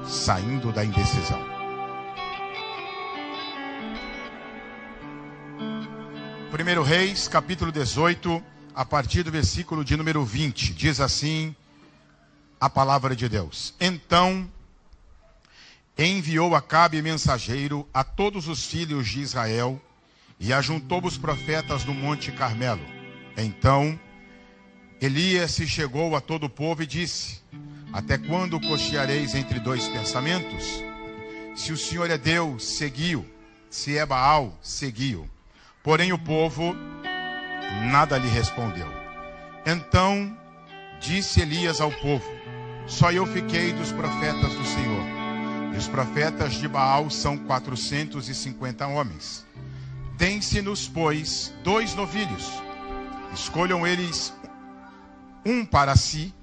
saindo da indecisão. Primeiro Reis, capítulo 18, a partir do versículo de número 20, diz assim a palavra de Deus. Então enviou Acabe mensageiro a todos os filhos de Israel e ajuntou os profetas no monte Carmelo. Então Elias se chegou a todo o povo e disse: até quando cocheareis entre dois pensamentos? Se o Senhor é Deus, segui-o. Se é Baal, segui-o. Porém o povo nada lhe respondeu. Então disse Elias ao povo: só eu fiquei dos profetas do Senhor, e os profetas de Baal são 450 homens. Deem-se-nos, pois, 2 novilhos. Escolham eles para si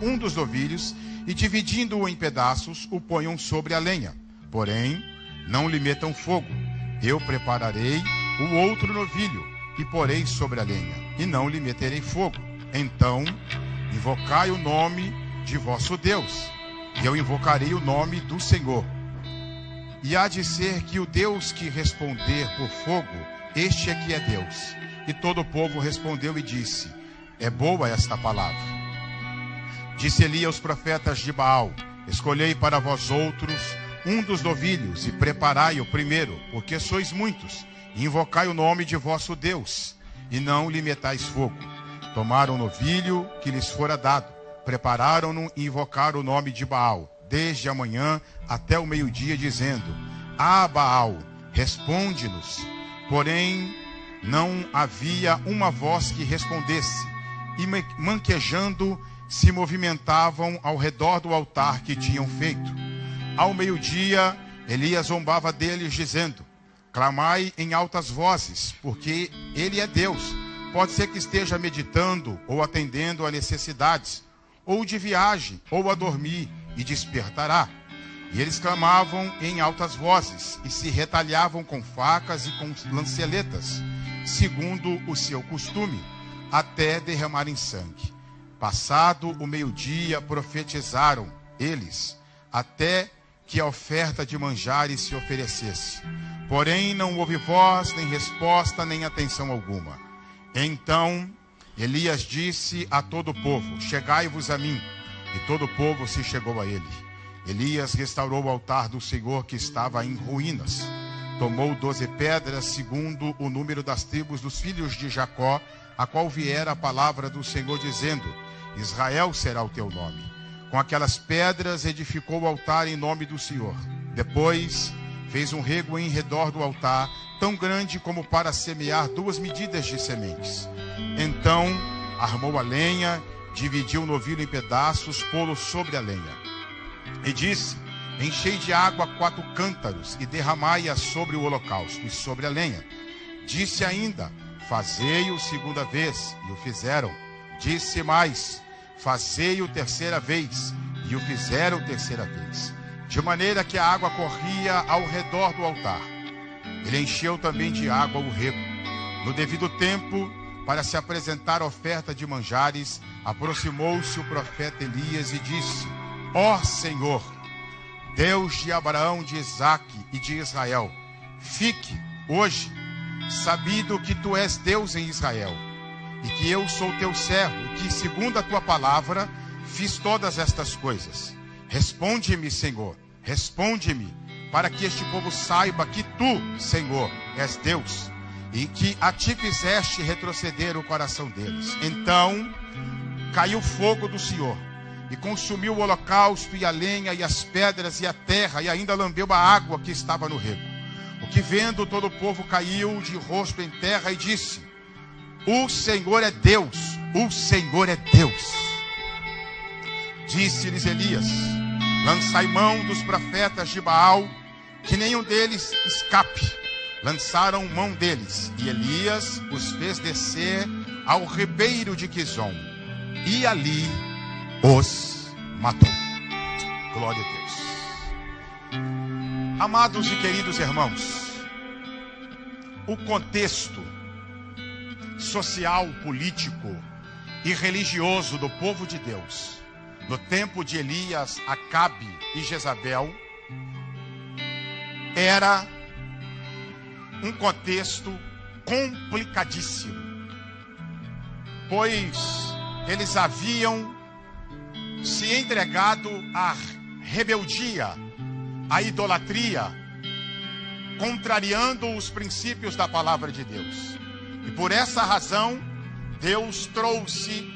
um dos novilhos, e dividindo-o em pedaços, o ponham sobre a lenha. Porém, não lhe metam fogo. Eu prepararei o outro novilho, e porei sobre a lenha, e não lhe meterei fogo. Então, invocai o nome de vosso Deus, e eu invocarei o nome do Senhor. E há de ser que o Deus que responder por fogo, este é que é Deus. E todo o povo respondeu e disse: é boa esta palavra. Disse Elias aos profetas de Baal: escolhei para vós outros um dos novilhos, e preparai o primeiro, porque sois muitos, e invocai o nome de vosso Deus, e não lhe metais fogo. Tomaram o novilho que lhes fora dado, prepararam-no e invocaram o nome de Baal, desde a manhã até o meio-dia, dizendo: Baal, responde-nos. Porém, não havia uma voz que respondesse, e manquejando se movimentavam ao redor do altar que tinham feito. Ao meio-dia, Elias zombava deles, dizendo: clamai em altas vozes, porque ele é Deus. Pode ser que esteja meditando ou atendendo a necessidades, ou de viagem, ou a dormir, e despertará. E eles clamavam em altas vozes, e se retalhavam com facas e com lanceletas, segundo o seu costume, até derramarem sangue. Passado o meio-dia, profetizaram eles, até que a oferta de manjares se oferecesse. Porém, não houve voz, nem resposta, nem atenção alguma. Então Elias disse a todo o povo: chegai-vos a mim. E todo o povo se chegou a ele. Elias restaurou o altar do Senhor, que estava em ruínas. Tomou 12 pedras, segundo o número das tribos dos filhos de Jacó, a qual viera a palavra do Senhor, dizendo: Israel será o teu nome. Com aquelas pedras edificou o altar em nome do Senhor. Depois fez um rego em redor do altar, tão grande como para semear 2 medidas de sementes. Então armou a lenha, dividiu o novilho em pedaços, pô-lo sobre a lenha. E disse: enchei de água 4 cântaros, e derramai-a sobre o holocausto e sobre a lenha. Disse ainda: fazei-o segunda vez, e o fizeram. Disse mais: fazei-o terceira vez, e o fizeram terceira vez, de maneira que a água corria ao redor do altar. Ele encheu também de água o rego. No devido tempo, para se apresentar a oferta de manjares, aproximou-se o profeta Elias e disse: ó Senhor, Deus de Abraão, de Isaque e de Israel, fique hoje sabido que tu és Deus em Israel, e que eu sou teu servo, e que, segundo a tua palavra, fiz todas estas coisas. Responde-me, Senhor, responde-me, para que este povo saiba que tu, Senhor, és Deus, e que a ti fizeste retroceder o coração deles. Então caiu fogo do Senhor, e consumiu o holocausto, e a lenha, e as pedras, e a terra, e ainda lambeu a água que estava no rego. O que vendo todo o povo caiu de rosto em terra e disse: o Senhor é Deus, o Senhor é Deus. Disse-lhes Elias: lançai mão dos profetas de Baal, que nenhum deles escape. Lançaram mão deles, e Elias os fez descer ao ribeiro de Quizom, e ali os matou. Glória a Deus. Amados e queridos irmãos, o contexto social, político e religioso do povo de Deus no tempo de Elias, Acabe e Jezabel, era um contexto complicadíssimo, pois eles haviam se entregado à rebeldia, à idolatria, contrariando os princípios da palavra de Deus. E por essa razão, Deus trouxe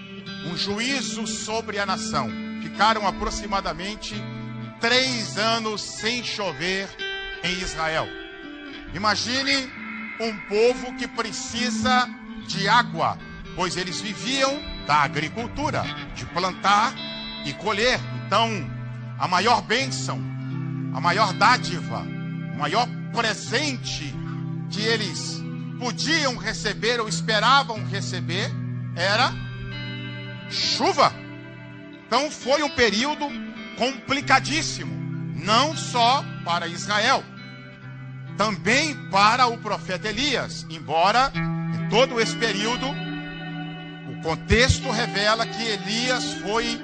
um juízo sobre a nação. Ficaram aproximadamente 3 anos sem chover em Israel. Imagine um povo que precisa de água, pois eles viviam da agricultura, de plantar e colher. Então, a maior bênção, a maior dádiva, o maior presente que eles podiam receber ou esperavam receber era chuva. Então foi um período complicadíssimo, não só para Israel, também para o profeta Elias, embora em todo esse período o contexto revela que Elias foi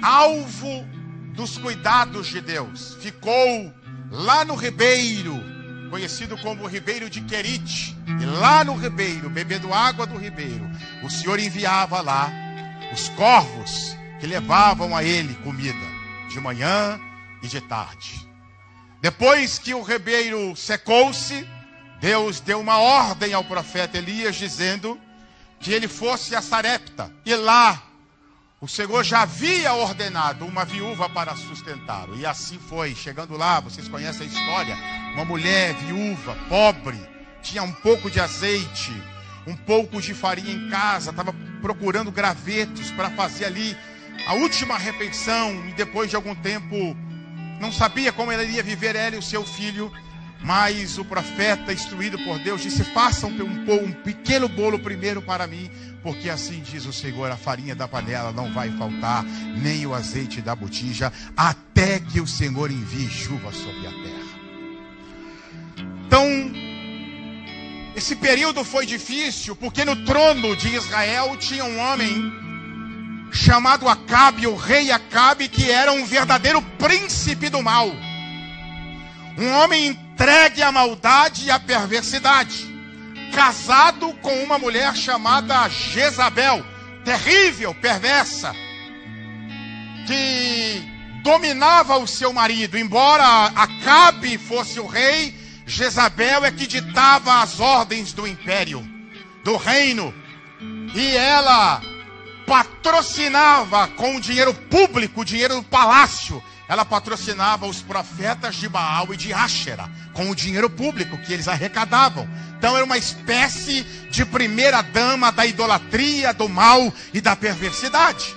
alvo dos cuidados de Deus. Ficou lá no ribeiro, conhecido como o ribeiro de Querite, e lá no ribeiro, bebendo água do ribeiro, o Senhor enviava lá os corvos que levavam a ele comida de manhã e de tarde. Depois que o ribeiro secou-se, Deus deu uma ordem ao profeta Elias, dizendo que ele fosse a Sarepta, e lá o Senhor já havia ordenado uma viúva para sustentá-lo. E assim foi. Chegando lá, vocês conhecem a história, uma mulher viúva, pobre, tinha um pouco de azeite, um pouco de farinha em casa, estava procurando gravetos para fazer ali a última refeição, e depois de algum tempo não sabia como ela iria viver, ela e o seu filho. Mas o profeta, instruído por Deus, disse: façam um pequeno bolo primeiro para mim, porque assim diz o Senhor, a farinha da panela não vai faltar, nem o azeite da botija, até que o Senhor envie chuva sobre a terra. Então, esse período foi difícil, porque no trono de Israel tinha um homem chamado Acabe, o rei Acabe, que era um verdadeiro príncipe do mal. Um homem entregue à maldade e à perversidade, casado com uma mulher chamada Jezabel, terrível, perversa, que dominava o seu marido. Embora Acabe fosse o rei, Jezabel é que ditava as ordens do império, do reino, e ela patrocinava com o dinheiro público, o dinheiro do palácio. Ela patrocinava os profetas de Baal e de Áxera com o dinheiro público que eles arrecadavam. Então era uma espécie de primeira dama da idolatria, do mal e da perversidade.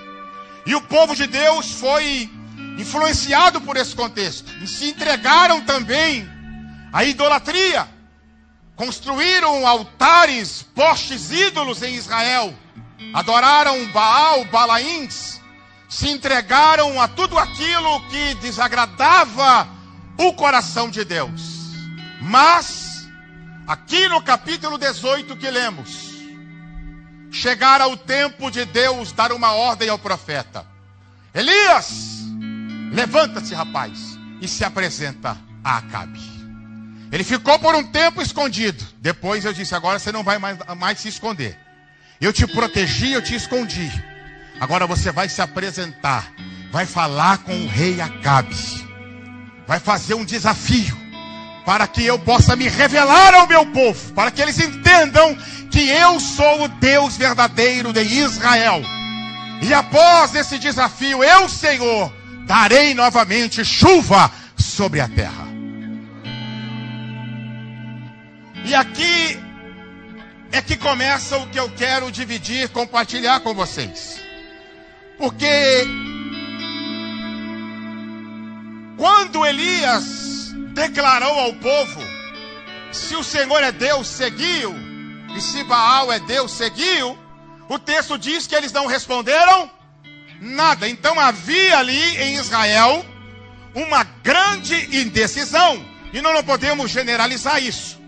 E o povo de Deus foi influenciado por esse contexto. E se entregaram também à idolatria. Construíram altares, postes ídolos em Israel. Adoraram Baal, Balaíns. Se entregaram a tudo aquilo que desagradava o coração de Deus. Mas, aqui no capítulo 18 que lemos, chegara o tempo de Deus dar uma ordem ao profeta: Elias, levanta-se, rapaz, e se apresenta a Acabe. Ele ficou por um tempo escondido. Depois eu disse: agora você não vai mais se esconder. Eu te protegi, eu te escondi. Agora você vai se apresentar, vai falar com o rei Acabe, vai fazer um desafio, para que eu possa me revelar ao meu povo, para que eles entendam que eu sou o Deus verdadeiro de Israel. E após esse desafio, eu, Senhor, darei novamente chuva sobre a terra. E aqui é que começa o que eu quero dividir, compartilhar com vocês. Porque quando Elias declarou ao povo: se o Senhor é Deus, seguiu, e se Baal é Deus, seguiu, o texto diz que eles não responderam nada. Então havia ali em Israel uma grande indecisão. E nós não podemos generalizar isso,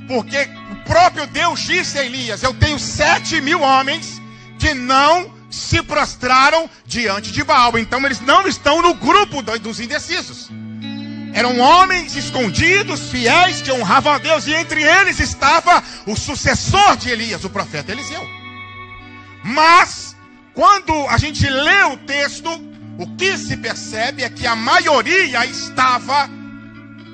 porque o próprio Deus disse a Elias: eu tenho 7.000 homens que não se prostraram diante de Baal. Então eles não estão no grupo dos indecisos. Eram homens escondidos, fiéis, que honravam a Deus. E entre eles estava o sucessor de Elias, o profeta Eliseu. Mas, quando a gente lê o texto, o que se percebe é que a maioria estava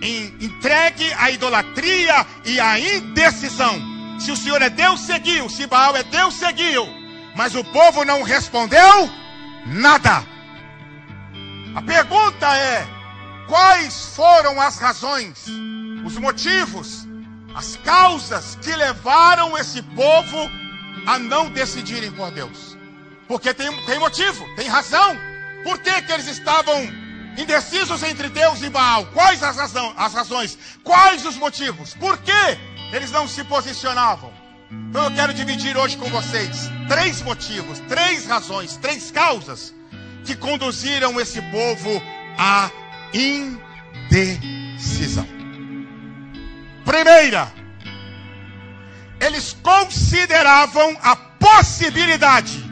entregue à idolatria e à indecisão. Se o Senhor é Deus, seguiu. Se Baal é Deus, seguiu. Mas o povo não respondeu nada. A pergunta é: quais foram as razões, os motivos, as causas que levaram esse povo a não decidirem por Deus? Porque tem motivo, tem razão. Por que eles estavam indecisos entre Deus e Baal? Quais as razões? Quais os motivos? Por que eles não se posicionavam? Então eu quero dividir hoje com vocês 3 motivos, 3 razões, 3 causas que conduziram esse povo à indecisão. Primeira, eles consideravam a possibilidade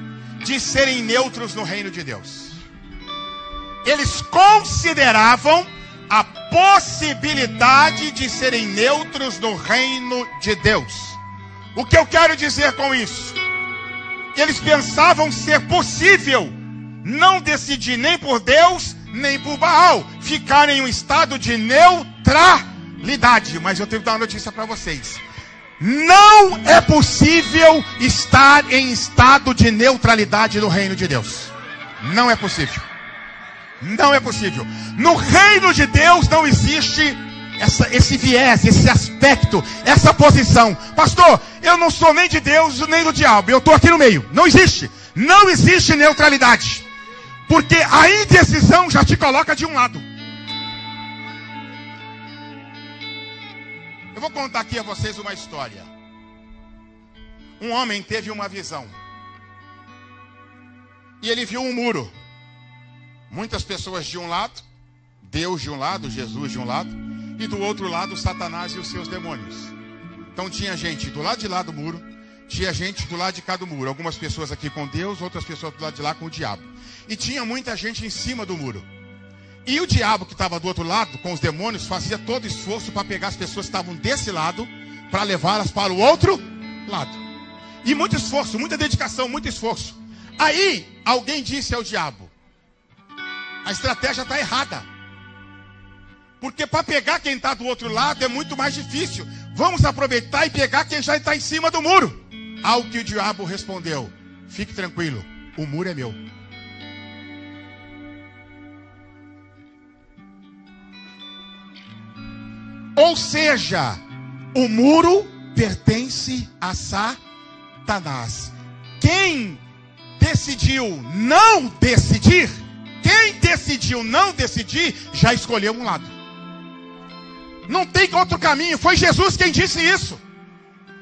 de serem neutros no reino de Deus. Eles consideravam a possibilidade de serem neutros no reino de Deus. O que eu quero dizer com isso? Eles pensavam ser possível não decidir nem por Deus, nem por Baal, ficar em um estado de neutralidade. Mas eu tenho que dar uma notícia para vocês: não é possível estar em estado de neutralidade no reino de Deus. Não é possível. Não é possível. No reino de Deus não existe esse viés, esse aspecto, essa posição. Pastor, eu não sou nem de Deus nem do diabo, eu estou aqui no meio. Não existe. Não existe neutralidade. Porque a indecisão já te coloca de um lado. Eu vou contar aqui a vocês uma história. Um homem teve uma visão. E ele viu um muro. Muitas pessoas de um lado, Deus de um lado, Jesus de um lado, e do outro lado, Satanás e os seus demônios. Então tinha gente do lado de lá do muro, tinha gente do lado de cá do muro. Algumas pessoas aqui com Deus, outras pessoas do lado de lá com o diabo. E tinha muita gente em cima do muro. E o diabo que estava do outro lado, com os demônios, fazia todo esforço para pegar as pessoas que estavam desse lado, para levá-las para o outro lado. E muito esforço, muita dedicação, muito esforço. Aí, alguém disse ao diabo: a estratégia está errada. Porque para pegar quem está do outro lado é muito mais difícil. Vamos aproveitar e pegar quem já está em cima do muro. Ao que o diabo respondeu: fique tranquilo, o muro é meu. Ou seja, o muro pertence a Satanás. Quem decidiu não decidir, já escolheu um lado. Não tem outro caminho. Foi Jesus quem disse isso.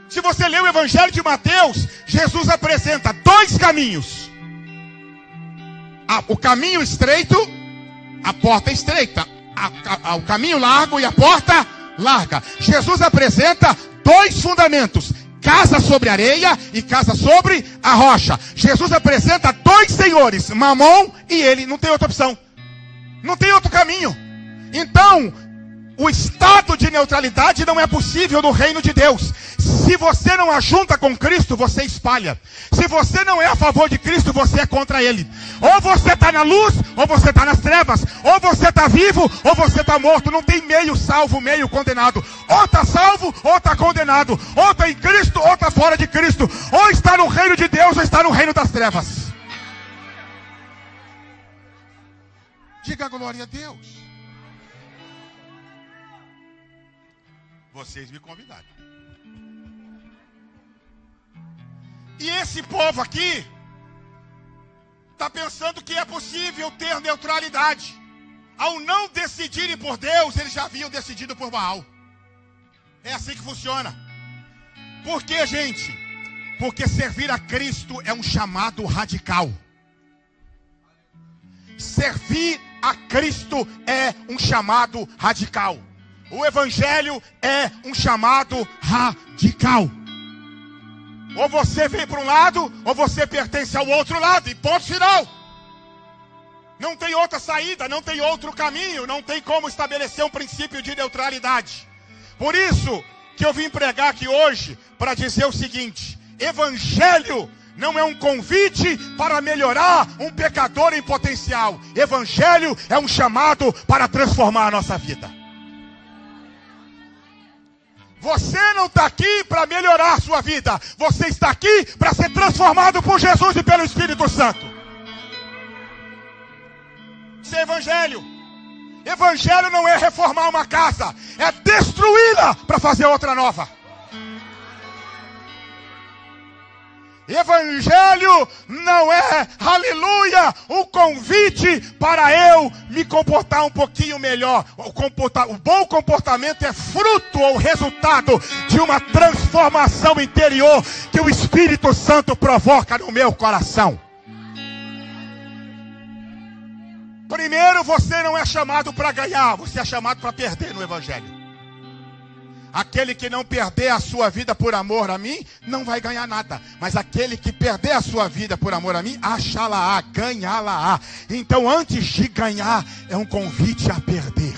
Se você ler o Evangelho de Mateus, Jesus apresenta 2 caminhos. O caminho estreito, a porta estreita. O caminho largo e a porta larga. Jesus apresenta 2 fundamentos: casa sobre areia e casa sobre a rocha. Jesus apresenta 2 senhores, Mamon e ele. Não tem outra opção. Não tem outro caminho. Então, o estado de neutralidade não é possível no reino de Deus. Se você não ajunta com Cristo, você espalha. Se você não é a favor de Cristo, você é contra Ele. Ou você está na luz, ou você está nas trevas. Ou você está vivo, ou você está morto. Não tem meio salvo, meio condenado. Ou está salvo, ou está condenado. Ou está em Cristo, ou está fora de Cristo. Ou está no reino de Deus, ou está no reino das trevas. Diga glória a Deus. Vocês me convidaram. E esse povo aqui está pensando que é possível ter neutralidade. Ao não decidirem por Deus, eles já haviam decidido por Baal. É assim que funciona. Por quê, gente? Porque servir a Cristo é um chamado radical. Servir a Cristo é um chamado radical. O Evangelho é um chamado radical. Ou você vem para um lado, ou você pertence ao outro lado. E ponto final. Não tem outra saída, não tem outro caminho. Não tem como estabelecer um princípio de neutralidade. Por isso que eu vim pregar aqui hoje para dizer o seguinte: evangelho não é um convite para melhorar um pecador em potencial. Evangelho é um chamado para transformar a nossa vida. Você não está aqui para melhorar a sua vida. Você está aqui para ser transformado por Jesus e pelo Espírito Santo. Isso é evangelho. Evangelho não é reformar uma casa, é destruí-la para fazer outra nova. Evangelho não é, aleluia, um convite para eu me comportar um pouquinho melhor. O bom comportamento é fruto ou resultado de uma transformação interior que o Espírito Santo provoca no meu coração. Primeiro, você não é chamado para ganhar, você é chamado para perder no Evangelho. Aquele que não perder a sua vida por amor a mim, não vai ganhar nada. Mas aquele que perder a sua vida por amor a mim, achá-la-á, ganhá-la-á. Então, antes de ganhar, é um convite a perder.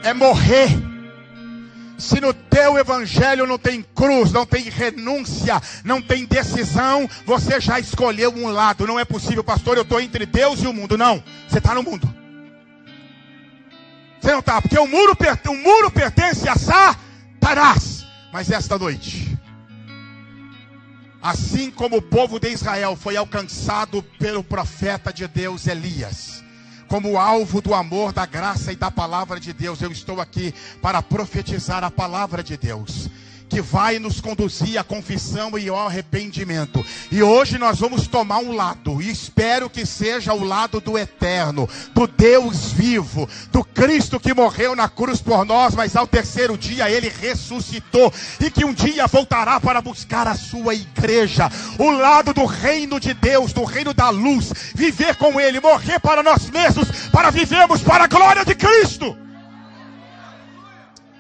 É morrer. Se no teu evangelho não tem cruz, não tem renúncia, não tem decisão, você já escolheu um lado. Não é possível, pastor, eu estou entre Deus e o mundo. Não, você está no mundo. Você não está, porque o muro pertence a Satanás. Mas esta noite, assim como o povo de Israel foi alcançado pelo profeta de Deus Elias, como alvo do amor, da graça e da palavra de Deus, eu estou aqui para profetizar a palavra de Deus, que vai nos conduzir à confissão e ao arrependimento. E hoje nós vamos tomar um lado, e espero que seja o lado do eterno, do Deus vivo, do Cristo que morreu na cruz por nós, mas ao terceiro dia ele ressuscitou, e que um dia voltará para buscar a sua igreja. O lado do reino de Deus, do reino da luz, viver com ele, morrer para nós mesmos, para vivermos para a glória de Cristo.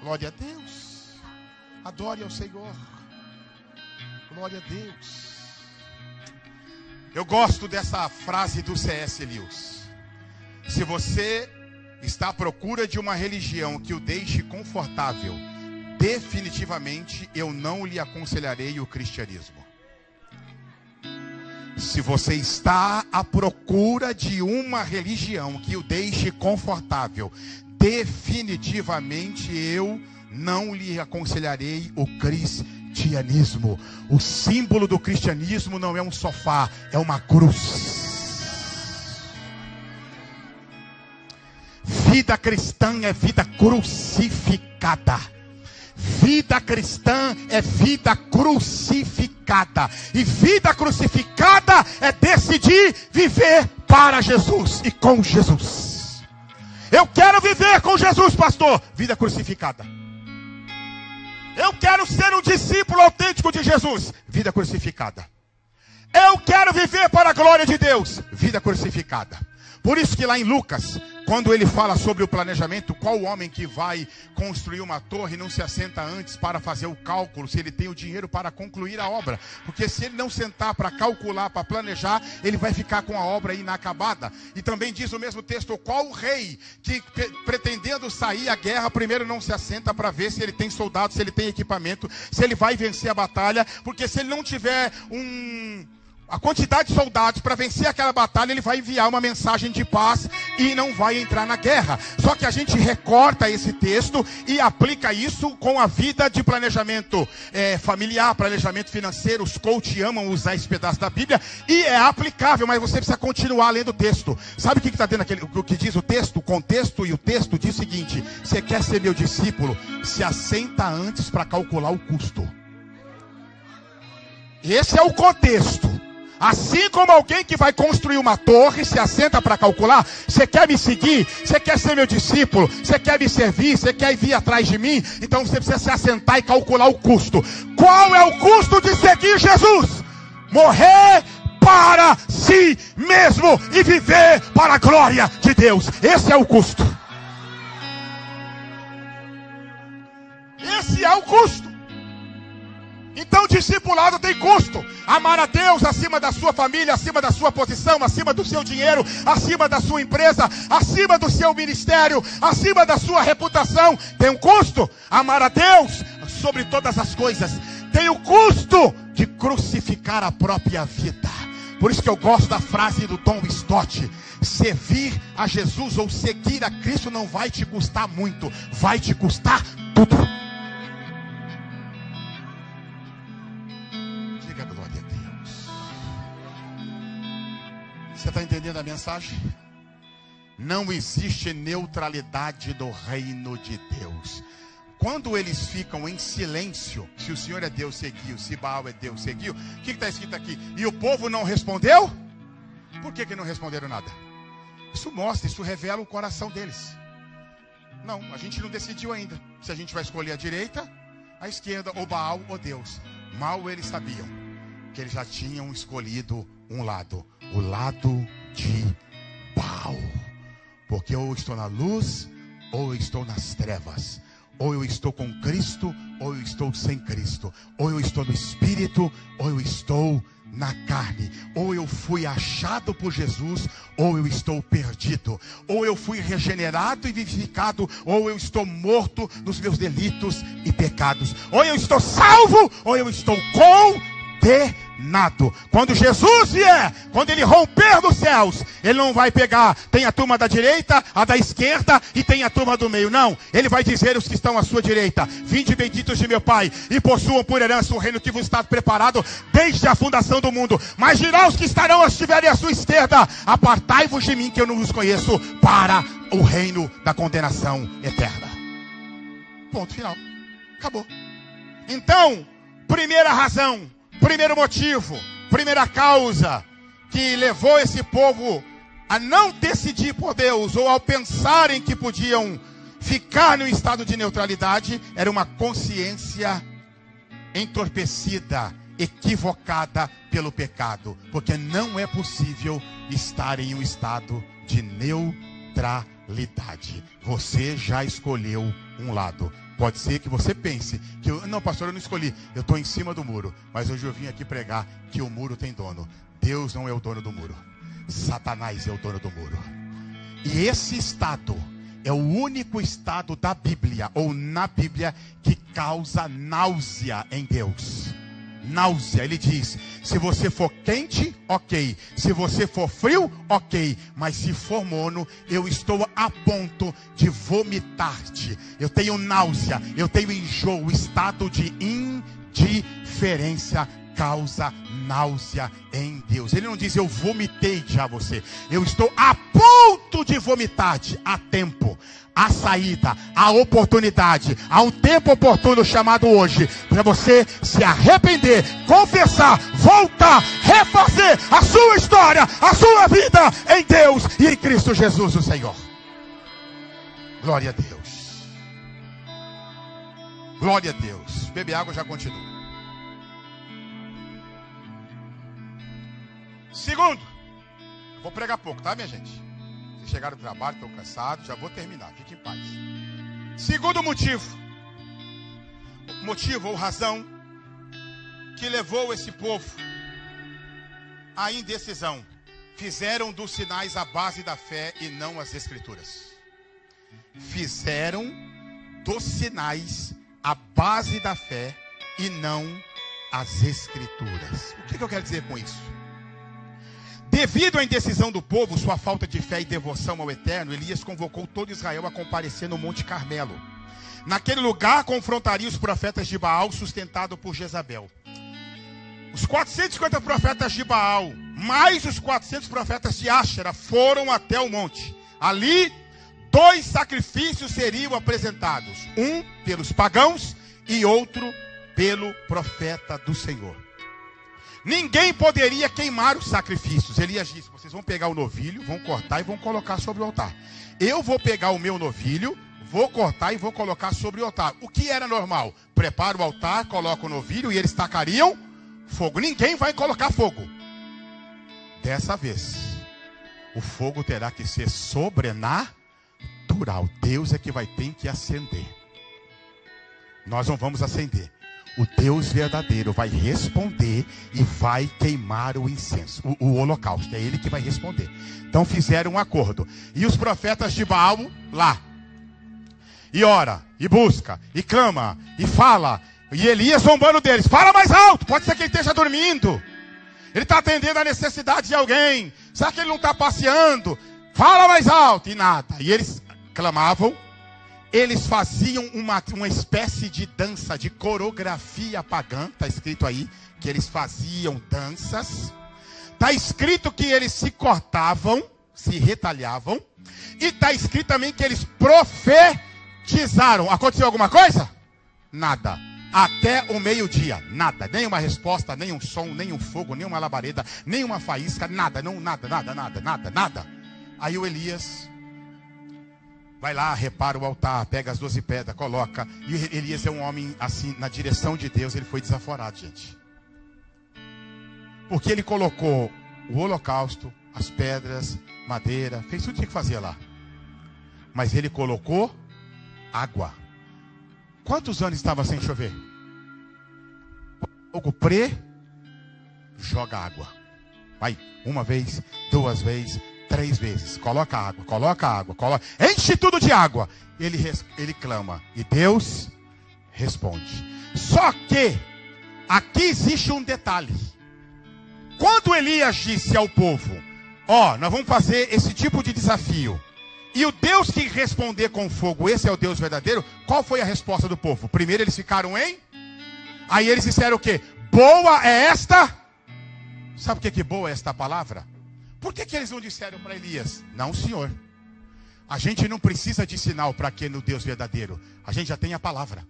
Glória a Deus. Adore ao Senhor. Glória a Deus. Eu gosto dessa frase do C.S. Lewis. Se você está à procura de uma religião que o deixe confortável, definitivamente eu não lhe aconselharei o cristianismo. Se você está à procura de uma religião que o deixe confortável, definitivamente eu não lhe aconselharei o cristianismo. O símbolo do cristianismo não é um sofá, é uma cruz. Vida cristã é vida crucificada. Vida cristã é vida crucificada. E vida crucificada é decidir viver para Jesus e com Jesus. Eu quero viver com Jesus, pastor. Vida crucificada. Eu quero ser um discípulo autêntico de Jesus. Vida crucificada. Eu quero viver para a glória de Deus. Vida crucificada. Por isso que lá em Lucas, quando ele fala sobre o planejamento, qual homem que vai construir uma torre não se assenta antes para fazer o cálculo, se ele tem o dinheiro para concluir a obra? Porque se ele não sentar para calcular, para planejar, ele vai ficar com a obra inacabada. E também diz o mesmo texto, qual rei que pretendendo sair à guerra, primeiro não se assenta para ver se ele tem soldados, se ele tem equipamento, se ele vai vencer a batalha, porque se ele não tiver a quantidade de soldados para vencer aquela batalha, ele vai enviar uma mensagem de paz e não vai entrar na guerra. Só que a gente recorta esse texto e aplica isso com a vida de planejamento familiar, planejamento financeiro. Os coach amam usar esse pedaço da Bíblia e é aplicável, mas você precisa continuar lendo o texto. Sabe o que está dentro o que diz o texto? O contexto, e o texto diz o seguinte: você quer ser meu discípulo? Se assenta antes para calcular o custo. Esse é o contexto. Assim como alguém que vai construir uma torre se assenta para calcular, você quer me seguir? Você quer ser meu discípulo? Você quer me servir? Você quer vir atrás de mim? Então você precisa se assentar e calcular o custo. Qual é o custo de seguir Jesus? Morrer para si mesmo e viver para a glória de Deus. Esse é o custo. custo. Então discipulado tem custo. Amar a Deus acima da sua família, acima da sua posição, acima do seu dinheiro, acima da sua empresa, acima do seu ministério, acima da sua reputação, tem um custo. Amar a Deus sobre todas as coisas tem o custo de crucificar a própria vida. Por isso que eu gosto da frase do Tom Stott: servir a Jesus ou seguir a Cristo não vai te custar muito, vai te custar tudo. Diga glória a Deus. Você está entendendo a mensagem? Não existe neutralidade do reino de Deus. Quando eles ficam em silêncio, se o Senhor é Deus, seguiu, se Baal é Deus, seguiu, o que está escrito aqui? E o povo não respondeu? Por que não responderam nada? Isso mostra, isso revela o coração deles. Não, a gente não decidiu ainda se a gente vai escolher a direita, a esquerda, ou Baal ou Deus. Mal eles sabiam que eles já tinham escolhido um lado, o lado de Baal. Porque ou eu estou na luz, ou eu estou nas trevas. Ou eu estou com Cristo, ou eu estou sem Cristo. Ou eu estou no Espírito, ou eu estou na carne. Ou eu fui achado por Jesus, ou eu estou perdido. Ou eu fui regenerado e vivificado, ou eu estou morto nos meus delitos e pecados. Ou eu estou salvo, ou eu estou condenado. Quando Jesus vier, quando ele romper nos céus, ele não vai pegar, tem a turma da direita, a da esquerda e tem a turma do meio. Não, ele vai dizer aos que estão à sua direita: vinde benditos de meu Pai, e possuam por herança o reino que vos está preparado desde a fundação do mundo. Mas dirá aos que estiverem à sua esquerda: apartai-vos de mim, que eu não os conheço, para o reino da condenação eterna. Ponto final. Acabou. Então, primeira razão, primeiro motivo, primeira causa que levou esse povo a não decidir por Deus, ou ao pensarem que podiam ficar no estado de neutralidade, era uma consciência entorpecida, equivocada pelo pecado. Porque não é possível estar em um estado de neutralidade. Você já escolheu um lado. Pode ser que você pense que não, pastor, eu não escolhi, eu estou em cima do muro. Mas hoje eu vim aqui pregar que o muro tem dono. Deus não é o dono do muro, Satanás é o dono do muro. E esse estado é o único estado da Bíblia, ou na Bíblia, que causa náusea em Deus. Náusea, ele diz: se você for quente, ok. Se você for frio, ok. Mas se for morno, eu estou a ponto de vomitar-te. Eu tenho náusea, eu tenho enjoo. Estado de indiferença causa náusea em Deus. Ele não diz: eu vomitei já você. Eu estou a ponto de vomitar-te. Há tempo, há saída, há oportunidade, há um tempo oportuno chamado hoje, para você se arrepender, confessar, voltar, refazer a sua história, a sua vida em Deus e em Cristo Jesus o Senhor. Glória a Deus. Glória a Deus. Beber água, já continua. Segundo, vou pregar pouco, tá, minha gente? Vocês chegaram do trabalho, estão cansados, já vou terminar, fique em paz. Segundo motivo ou razão que levou esse povo à indecisão: fizeram dos sinais a base da fé e não as escrituras. Fizeram dos sinais a base da fé e não as escrituras. O que eu quero dizer com isso? Devido à indecisão do povo, sua falta de fé e devoção ao Eterno, Elias convocou todo Israel a comparecer no Monte Carmelo. Naquele lugar confrontaria os profetas de Baal, sustentado por Jezabel. Os 450 profetas de Baal, mais os 400 profetas de Áxera, foram até o monte. Ali, 2 sacrifícios seriam apresentados: um pelos pagãos e outro pelo profeta do Senhor. Ninguém poderia queimar os sacrifícios. Elias disse: vocês vão pegar o novilho, vão cortar e vão colocar sobre o altar. Eu vou pegar o meu novilho, vou cortar e vou colocar sobre o altar. O que era normal? Prepara o altar, coloca o novilho e eles tacariam fogo. Ninguém vai colocar fogo. Dessa vez, o fogo terá que ser sobrenatural. Deus é que vai ter que acender. nós não vamos acender. O Deus verdadeiro vai responder e vai queimar o incenso, o holocausto. É ele que vai responder. Então fizeram um acordo. E os profetas de Baal lá. E ora, e busca, e clama, e fala. E Elias zombando deles. Fala mais alto, pode ser que ele esteja dormindo. Ele está atendendo a necessidade de alguém. Será que ele não está passeando? Fala mais alto. E nada. E eles clamavam. Eles faziam uma espécie de dança, de coreografia pagã. Está escrito aí que eles faziam danças. Está escrito que eles se cortavam, se retalhavam. E está escrito também que eles profetizaram. Aconteceu alguma coisa? Nada. Até o meio-dia, nada, nenhuma resposta, nenhum som, nenhum fogo, nenhuma labareda, nenhuma faísca, nada, nada. Aí o Elias vai lá, repara o altar, pega as 12 pedras, coloca. E Elias é um homem assim, na direção de Deus, ele foi desaforado, gente. Porque ele colocou o holocausto, as pedras, madeira, fez tudo o que fazia lá. Mas ele colocou água. Quantos anos estava sem chover? Fogo joga água. Vai, uma vez, 2 vezes, 3 vezes. Coloca água. Enche tudo de água. Ele clama. E Deus responde. Só que, aqui existe um detalhe. Quando Elias disse ao povo, nós vamos fazer esse tipo de desafio. E o Deus que responder com fogo, esse é o Deus verdadeiro. Qual foi a resposta do povo? Primeiro eles ficaram em... Aí eles disseram o quê? Boa é esta... Sabe o que boa é esta palavra? Por que eles não disseram para Elias? Não, senhor. A gente não precisa de sinal para quê no Deus verdadeiro. A gente já tem a palavra.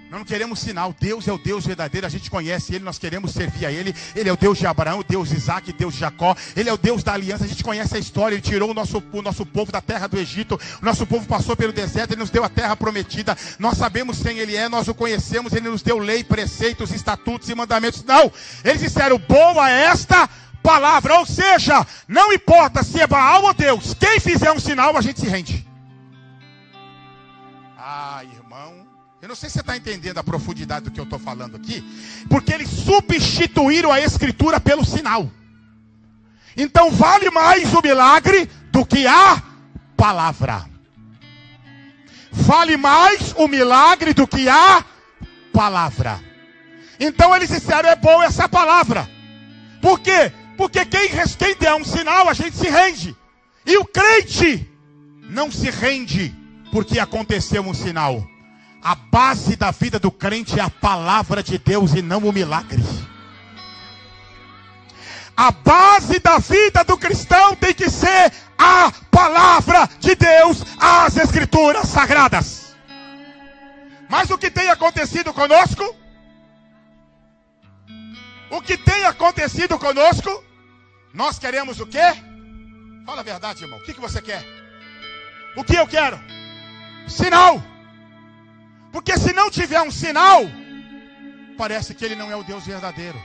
Nós não queremos sinal. Deus é o Deus verdadeiro. A gente conhece Ele, nós queremos servir a Ele. Ele é o Deus de Abraão, o Deus de Isaac, Deus de Jacó. Ele é o Deus da aliança. A gente conhece a história. Ele tirou o nosso povo da terra do Egito. O nosso povo passou pelo deserto. Ele nos deu a terra prometida. Nós sabemos quem Ele é. Nós o conhecemos. Ele nos deu lei, preceitos, estatutos e mandamentos. Não. Eles disseram, boa é esta palavra. Ou seja, não importa se é Baal ou Deus. Quem fizer um sinal, a gente se rende. Irmão. Eu não sei se você está entendendo a profundidade do que eu estou falando aqui. Porque eles substituíram a escritura pelo sinal. Então vale mais o milagre do que a palavra. Vale mais o milagre do que a palavra. Então eles disseram, é boa essa palavra. Por quê? Porque quem der um sinal, a gente se rende. E o crente não se rende porque aconteceu um sinal. A base da vida do crente é a palavra de Deus e não o milagre. A base da vida do cristão tem que ser a palavra de Deus, as escrituras sagradas. Mas o que tem acontecido conosco? O que tem acontecido conosco? Nós queremos o quê? Fala a verdade, irmão. O que você quer? O que eu quero? Sinal. Porque se não tiver um sinal, parece que ele não é o Deus verdadeiro.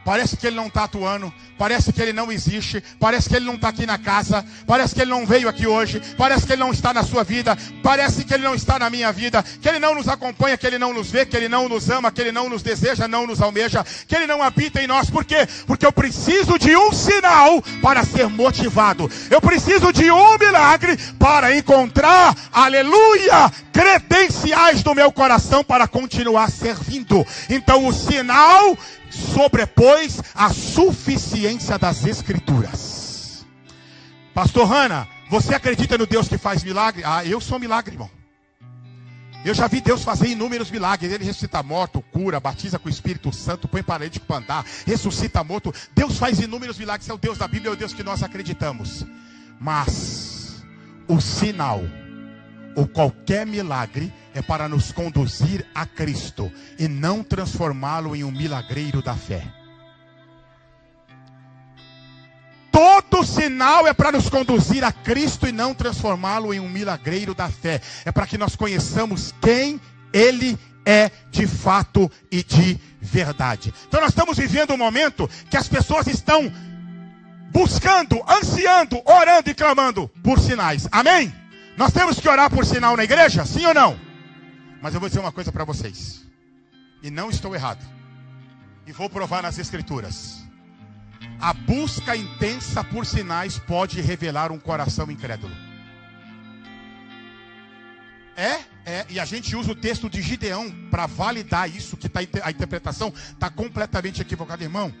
Parece que ele não está atuando. Parece que ele não existe. Parece que ele não está aqui na casa. Parece que ele não veio aqui hoje. Parece que ele não está na sua vida. Parece que ele não está na minha vida. Que ele não nos acompanha, que ele não nos vê, que ele não nos ama, que ele não nos deseja, não nos almeja. Que ele não habita em nós. Por quê? Porque eu preciso de um sinal para ser motivado. Eu preciso de um milagre para encontrar, aleluia, credenciais do meu coração para continuar servindo. Então o sinal sobrepôs a suficiência das escrituras. Pastor Hanna, você acredita no Deus que faz milagre? Eu sou milagre, irmão. Eu já vi Deus fazer inúmeros milagres. Ele ressuscita morto, cura, batiza com o Espírito Santo, põe paralítico para andar, ressuscita morto. Deus faz inúmeros milagres. É o Deus da Bíblia, é o Deus que nós acreditamos. Mas o sinal ou qualquer milagre é para nos conduzir a Cristo e não transformá-lo em um milagreiro da fé. Todo sinal é para nos conduzir a Cristo e não transformá-lo em um milagreiro da fé. É para que nós conheçamos quem Ele é de fato e de verdade. Então nós estamos vivendo um momento que as pessoas estão buscando, ansiando, orando e clamando por sinais. Amém? Nós temos que orar por sinal na igreja? Sim ou não? Mas eu vou dizer uma coisa para vocês. E não estou errado. E vou provar nas Escrituras. A busca intensa por sinais pode revelar um coração incrédulo. E a gente usa o texto de Gideão para validar isso, que a interpretação está completamente equivocada. Irmão,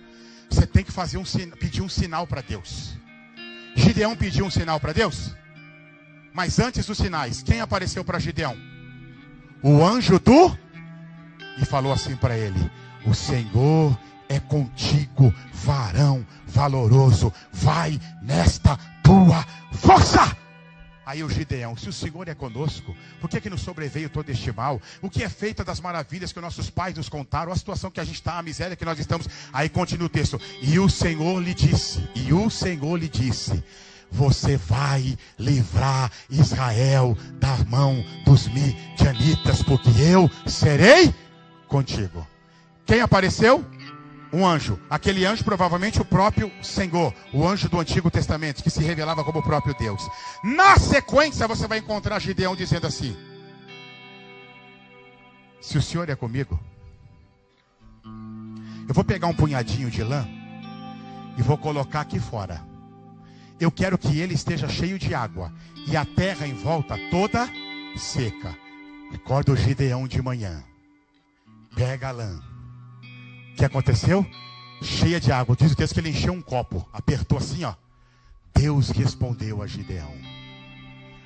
você tem que fazer pedir um sinal para Deus. Gideão pediu um sinal para Deus. Mas antes dos sinais, quem apareceu para Gideão? O anjo e falou assim para ele: o Senhor é contigo, varão valoroso, vai nesta tua força. Aí o Gideão: se o Senhor é conosco, por que nos sobreveio todo este mal? O que é feito das maravilhas que nossos pais nos contaram? A situação que a gente está, a miséria que nós estamos. Aí continua o texto: e o Senhor lhe disse, você vai livrar Israel da mão dos midianitas, porque eu serei contigo. Quem apareceu? Um anjo. Aquele anjo provavelmente o próprio Senhor, o anjo do Antigo Testamento, que se revelava como o próprio Deus. Na sequência você vai encontrar Gideão dizendo assim: se o Senhor é comigo, eu vou pegar um punhadinho de lã e vou colocar aqui fora. Eu quero que ele esteja cheio de água e a terra em volta toda seca. Acorda o Gideão de manhã, pega a lã. O que aconteceu? Cheia de água. Diz o texto que ele encheu um copo, apertou assim, ó. Deus respondeu a Gideão.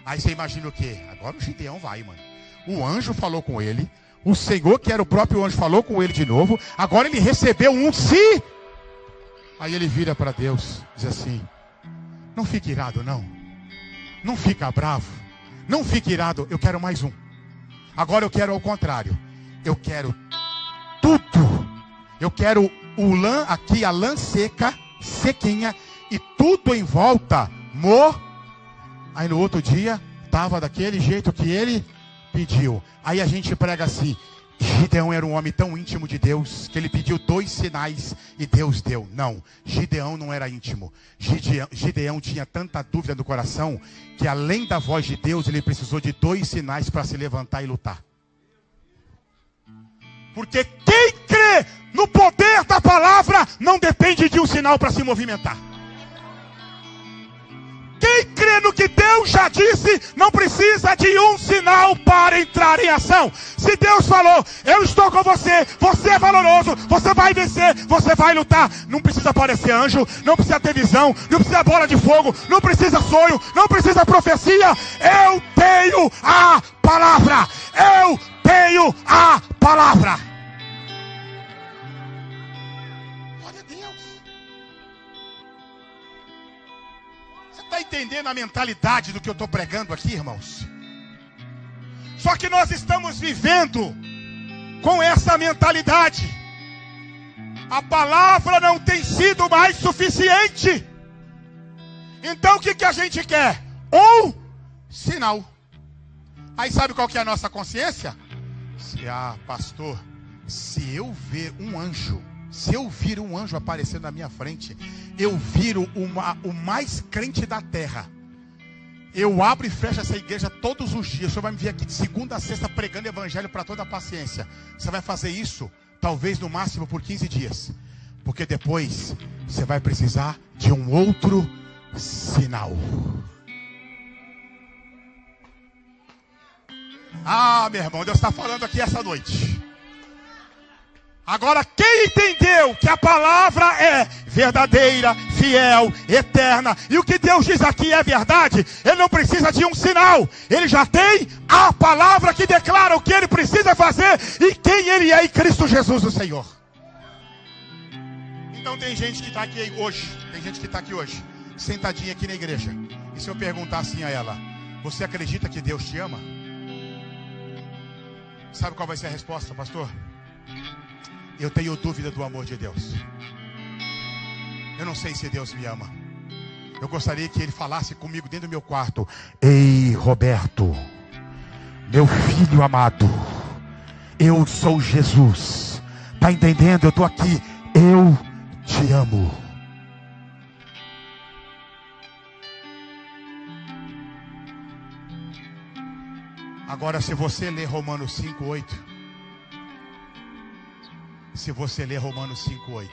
Aí você imagina o quê? Agora o Gideão vai, mano. O anjo falou com ele. O Senhor, que era o próprio anjo, falou com ele de novo. Agora ele recebeu um sim. Aí ele vira para Deus, diz assim: não fique irado, não. Não fica bravo. Não fique irado. Eu quero mais um. Agora eu quero ao contrário. Eu quero tudo. Eu quero a lã seca, sequinha, e tudo em volta, Aí no outro dia, estava daquele jeito que ele pediu. Aí a gente prega assim: Gideão era um homem tão íntimo de Deus, que ele pediu 2 sinais e Deus deu. Não, Gideão não era íntimo. Gideão tinha tanta dúvida no coração, que além da voz de Deus, ele precisou de 2 sinais para se levantar e lutar. Porque quem crê no poder da palavra não depende de um sinal para se movimentar. Quem crê no que Deus já disse não precisa de um sinal para entrar em ação. Se Deus falou: eu estou com você, você é valoroso, você vai vencer, você vai lutar. Não precisa aparecer anjo, não precisa ter visão, não precisa bola de fogo, não precisa sonho, não precisa profecia. Eu tenho a palavra. Eu tenho a palavra. Está entendendo a mentalidade do que eu estou pregando aqui, irmãos? Só que nós estamos vivendo com essa mentalidade. A palavra não tem sido mais suficiente. Então o que a gente quer? Um sinal. Aí sabe qual que é a nossa consciência? Pastor, se eu ver um anjo, se eu vir um anjo aparecendo na minha frente, eu viro o mais crente da terra. Eu abro e fecho essa igreja todos os dias. O senhor vai me vir aqui de segunda a sexta pregando evangelho para toda a paciência. Você vai fazer isso, talvez no máximo por 15 dias. Porque depois você vai precisar de um outro sinal. Meu irmão, Deus está falando aqui essa noite. Agora, quem entendeu que a palavra é verdadeira, fiel, eterna, e o que Deus diz aqui é verdade, ele não precisa de um sinal. Ele já tem a palavra que declara o que ele precisa fazer e quem ele é em Cristo Jesus, o Senhor. Então tem gente que está aqui hoje, sentadinha aqui na igreja. E se eu perguntar assim a ela: você acredita que Deus te ama? Sabe qual vai ser a resposta, pastor? Eu tenho dúvida do amor de Deus. Eu não sei se Deus me ama. Eu gostaria que ele falasse comigo dentro do meu quarto: ei, Roberto, meu filho amado, eu sou Jesus. Está entendendo? Eu estou aqui. Eu te amo. Agora, se você ler Romanos 5:8, se você ler Romanos 5:8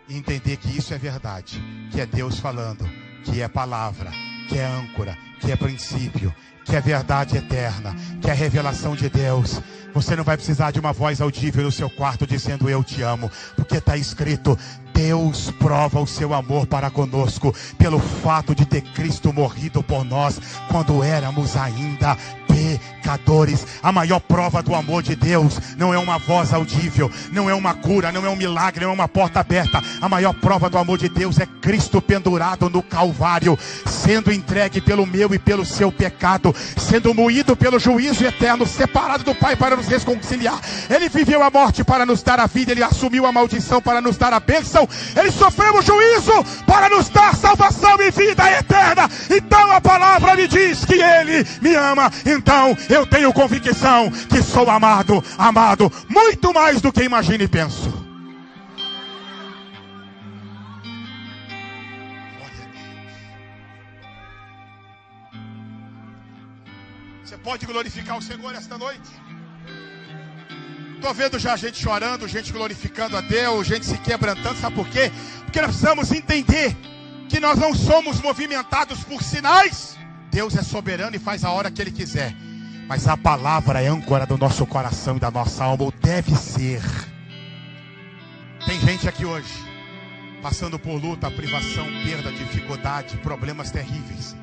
e entender que isso é verdade, que é Deus falando, que é palavra, que é âncora, que é princípio, que é verdade eterna, que é revelação de Deus, você não vai precisar de uma voz audível no seu quarto dizendo eu te amo, porque está escrito: Deus prova o seu amor para conosco pelo fato de ter Cristo morrido por nós quando éramos ainda pecadores. A maior prova do amor de Deus não é uma voz audível, não é uma cura, não é um milagre, não é uma porta aberta. A maior prova do amor de Deus é Cristo pendurado no Calvário, sendo entregue pelo meu e pelo seu pecado, sendo moído pelo juízo eterno, separado do Pai para nos reconciliar. Ele viveu a morte para nos dar a vida, ele assumiu a maldição para nos dar a bênção, ele sofreu o juízo para nos dar salvação e vida eterna. Então a palavra me diz que ele me ama. Então eu tenho convicção que sou amado, amado muito mais do que imagino e penso. Glória a Deus. Você pode glorificar o Senhor esta noite? Estou vendo já gente chorando, gente glorificando a Deus, gente se quebrantando. Sabe por quê? Porque nós precisamos entender que nós não somos movimentados por sinais. Deus é soberano e faz a hora que Ele quiser. Mas a palavra é âncora do nosso coração e da nossa alma, ou deve ser. Tem gente aqui hoje passando por luta, privação, perda, dificuldade, problemas terríveis.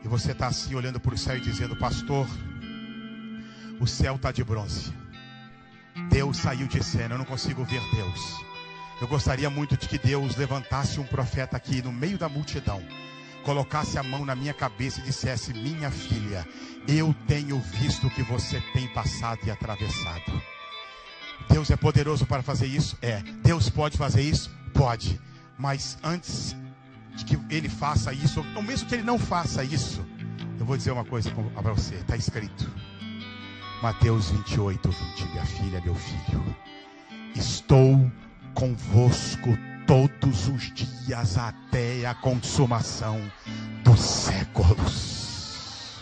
E você está assim olhando para o céu e dizendo: pastor, o céu está de bronze. Deus saiu de cena, eu não consigo ver Deus. Eu gostaria muito de que Deus levantasse um profeta aqui no meio da multidão, colocasse a mão na minha cabeça e dissesse: minha filha, eu tenho visto o que você tem passado e atravessado. Deus é poderoso para fazer isso? É. Deus pode fazer isso? Pode. Mas antes de que Ele faça isso, ou mesmo que Ele não faça isso, eu vou dizer uma coisa para você. Está escrito Mateus 28:20, minha filha, meu filho, estou convosco todos os dias até a consumação dos séculos.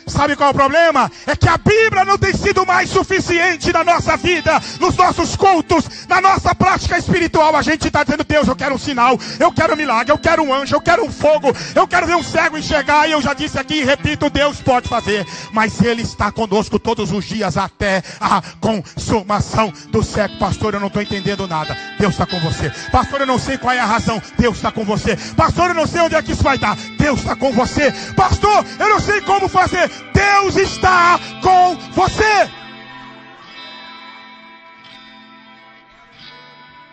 Sabe qual é o problema? É que a Bíblia não tem sido mais suficiente na nossa vida, nos nossos cultos, na nossa prática espiritual. A gente está dizendo: Deus, eu quero um sinal, eu quero um milagre, eu quero um anjo, eu quero um fogo, eu quero ver um cego enxergar. E eu já disse aqui e repito: Deus pode fazer, mas Ele está conosco todos os dias até a consumação do século. Pastor, eu não estou entendendo nada. Deus está com você. Pastor, eu não sei qual é a razão. Deus está com você. Pastor, eu não sei onde é que isso vai dar. Deus está com você. Pastor, eu não sei como fazer. Deus está com você.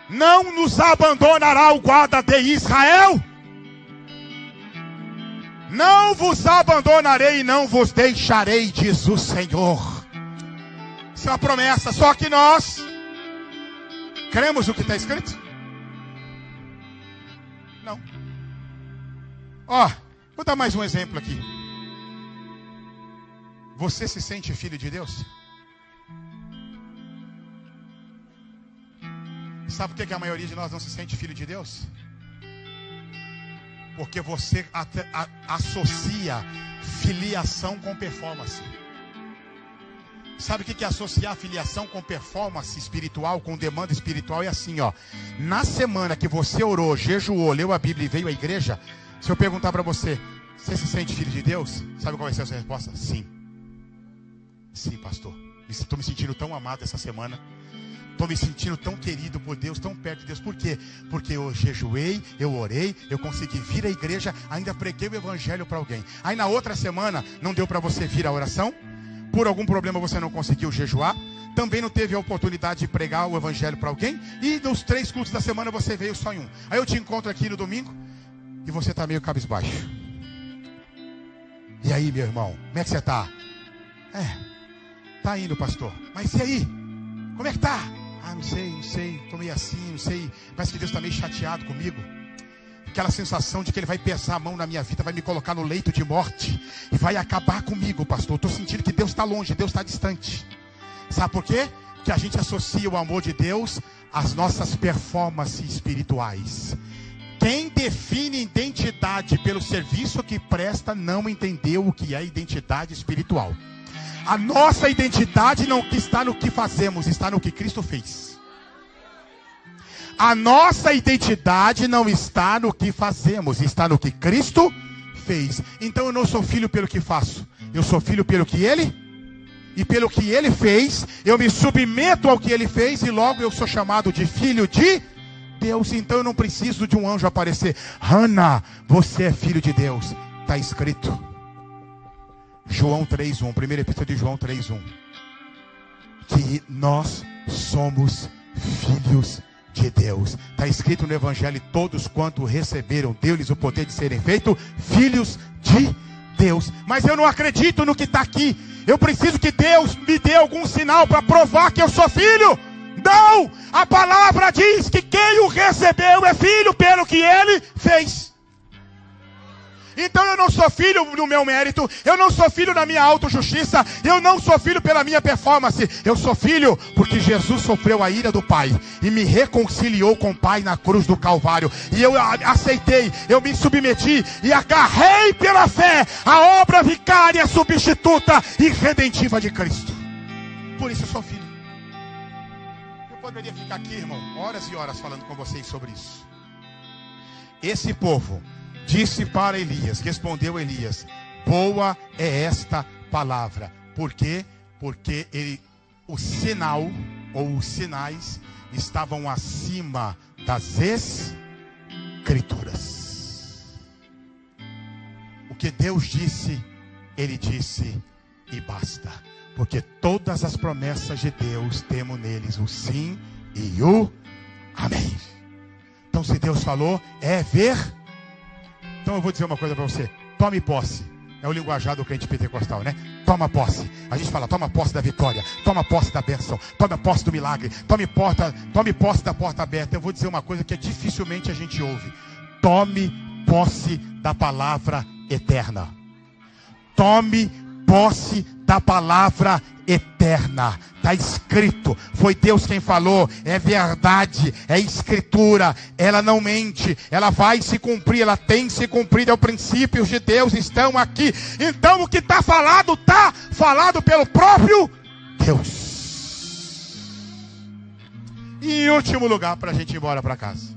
Não nos abandonará o guarda de Israel. Não vos abandonarei e não vos deixarei, diz o Senhor. Isso é uma promessa. Só que nós cremos o que está escrito? Não. Ó, vou dar mais um exemplo aqui. Você se sente filho de Deus? Sabe por que a maioria de nós não se sente filho de Deus? Porque você associa filiação com performance. Sabe o que é associar filiação com performance espiritual, com demanda espiritual? É assim, ó. Na semana que você orou, jejuou, leu a Bíblia e veio à igreja, se eu perguntar para você: você se sente filho de Deus? Sabe qual vai ser a sua resposta? Sim. Sim, pastor. Estou me sentindo tão amado essa semana. Estou me sentindo tão querido por Deus, tão perto de Deus. Por quê? Porque eu jejuei, eu orei, eu consegui vir à igreja, ainda preguei o evangelho para alguém. Aí na outra semana não deu para você vir à oração. Por algum problema você não conseguiu jejuar. Também não teve a oportunidade de pregar o evangelho para alguém. E nos 3 cultos da semana você veio só em um. Aí eu te encontro aqui no domingo e você está meio cabisbaixo. E aí, meu irmão, como é que você está? Tá indo, pastor. Mas e aí? Como é que tá? Ah, não sei. Tô meio assim, não sei. Parece que Deus está meio chateado comigo. Aquela sensação de que Ele vai pesar a mão na minha vida, vai me colocar no leito de morte e vai acabar comigo, pastor. Estou sentindo que Deus está longe, Deus está distante. Sabe por quê? Que a gente associa o amor de Deus as nossas performances espirituais. Quem define identidade pelo serviço que presta não entendeu o que é identidade espiritual. A nossa identidade não está no que fazemos, está no que Cristo fez. A nossa identidade não está no que fazemos, está no que Cristo fez. Então eu não sou filho pelo que faço, eu sou filho pelo que Ele, e pelo que Ele fez, eu me submeto ao que Ele fez, e logo eu sou chamado de filho de Deus. Então eu não preciso de um anjo aparecer. Hannah, você é filho de Deus. Está escrito. João 3:1, primeira epístola de João 3:1. Que nós somos filhos de Deus. Está escrito no Evangelho: todos quanto receberam, deu-lhes o poder de serem feitos filhos de Deus. Mas eu não acredito no que está aqui. Eu preciso que Deus me dê algum sinal para provar que eu sou filho. Não! A palavra diz que quem o recebeu é filho pelo que Ele fez. Então eu não sou filho no meu mérito, eu não sou filho na minha autojustiça, eu não sou filho pela minha performance. Eu sou filho porque Jesus sofreu a ira do Pai e me reconciliou com o Pai na cruz do Calvário. E eu aceitei, eu me submeti e agarrei pela fé a obra vicária, substituta e redentiva de Cristo. Por isso eu sou filho. Eu poderia ficar aqui, irmão, horas e horas falando com vocês sobre isso. Esse povo disse para Elias, respondeu Elias: boa é esta palavra. Por quê? Porque o sinal ou os sinais estavam acima das Escrituras. O que Deus disse, Ele disse e basta. Porque todas as promessas de Deus temos neles o sim e o amém. Então se Deus falou, é ver. Então eu vou dizer uma coisa para você. Tome posse. É o linguajar do crente pentecostal, né? Toma posse. A gente fala, toma posse da vitória. Toma posse da bênção. Toma posse do milagre. Tome posse da porta aberta. Eu vou dizer uma coisa que dificilmente a gente ouve. Tome posse da palavra eterna. Tome posse da palavra eterna. Está escrito, foi Deus quem falou, é verdade, é escritura, ela não mente, ela vai se cumprir, ela tem se cumprido, é o princípio de Deus, estão aqui. Então o que está falado pelo próprio Deus. E em último lugar, para a gente ir embora para casa,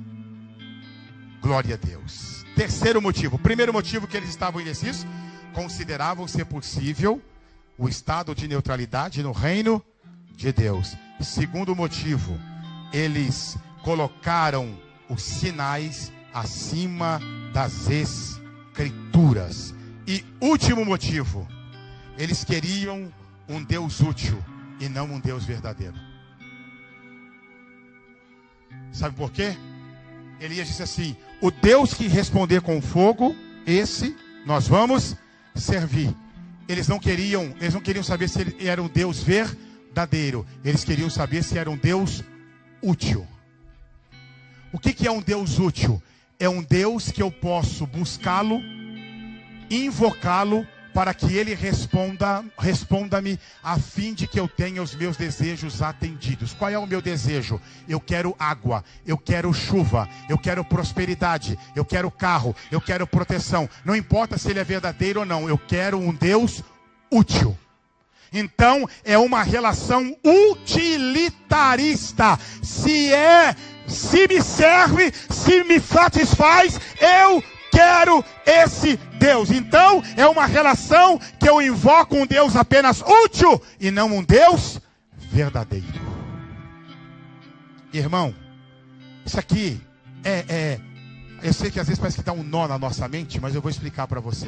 glória a Deus. Terceiro motivo. Primeiro motivo, que eles estavam indecisos, consideravam ser possível o estado de neutralidade no reino de Deus. Segundo motivo, eles colocaram os sinais acima das Escrituras. E último motivo, eles queriam um Deus útil e não um Deus verdadeiro. Sabe por quê? Elias disse assim: o Deus que responder com fogo, esse nós vamos servir. Eles não queriam saber se ele era um Deus verdadeiro. Eles queriam saber se era um Deus útil. O que é um Deus útil? É um Deus que eu posso buscá-lo, invocá-lo, para que Ele responda-me, a fim de que eu tenha os meus desejos atendidos. Qual é o meu desejo? Eu quero água, eu quero chuva, eu quero prosperidade, eu quero carro, eu quero proteção. Não importa se Ele é verdadeiro ou não, eu quero um Deus útil. Então é uma relação utilitarista. Se me serve, se me satisfaz, eu quero esse Deus. Então é uma relação que eu invoco um Deus apenas útil e não um Deus verdadeiro. Irmão, isso aqui eu sei que às vezes parece que dá um nó na nossa mente, mas eu vou explicar para você.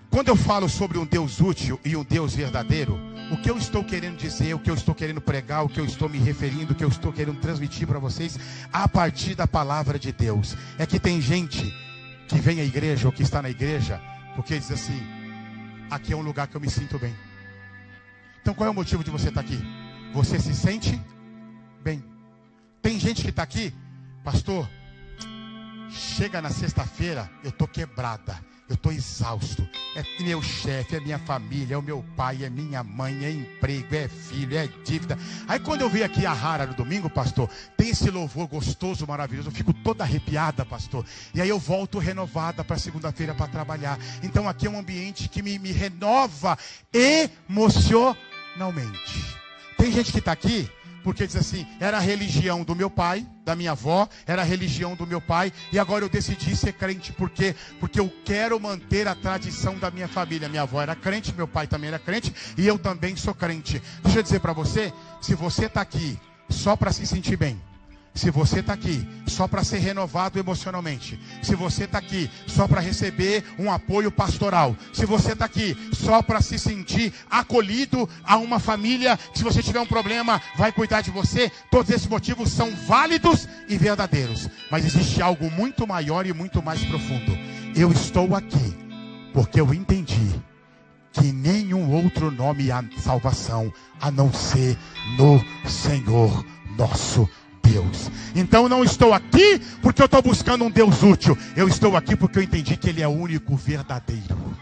Quando eu falo sobre um Deus útil e um Deus verdadeiro, o que eu estou querendo dizer, o que eu estou querendo pregar, o que eu estou me referindo, o que eu estou querendo transmitir para vocês a partir da palavra de Deus, é que tem gente que vem à igreja ou que está na igreja porque diz assim: aqui é um lugar que eu me sinto bem. Então qual é o motivo de você estar aqui? Você se sente bem. Tem gente que está aqui, pastor, chega na sexta-feira, eu estou quebrada. Eu estou exausto. É meu chefe, é minha família, é o meu pai, é minha mãe, é emprego, é filho, é dívida. Aí quando eu venho aqui a Rara no domingo, pastor, tem esse louvor gostoso, maravilhoso. Eu fico toda arrepiada, pastor. E aí eu volto renovada para segunda-feira para trabalhar. Então aqui é um ambiente que me renova emocionalmente. Tem gente que está aqui porque diz assim, era a religião do meu pai, da minha avó, era a religião do meu pai, e agora eu decidi ser crente. Por quê? Porque eu quero manter a tradição da minha família. Minha avó era crente, meu pai também era crente, e eu também sou crente. Deixa eu dizer para você, se você está aqui só para se sentir bem, se você está aqui só para ser renovado emocionalmente, se você está aqui só para receber um apoio pastoral, se você está aqui só para se sentir acolhido a uma família, se você tiver um problema, vai cuidar de você, todos esses motivos são válidos e verdadeiros. Mas existe algo muito maior e muito mais profundo. Eu estou aqui porque eu entendi que nenhum outro nome há salvação a não ser no Senhor nosso Deus. Então não estou aqui porque eu estou buscando um Deus útil. Eu estou aqui porque eu entendi que Ele é o único verdadeiro.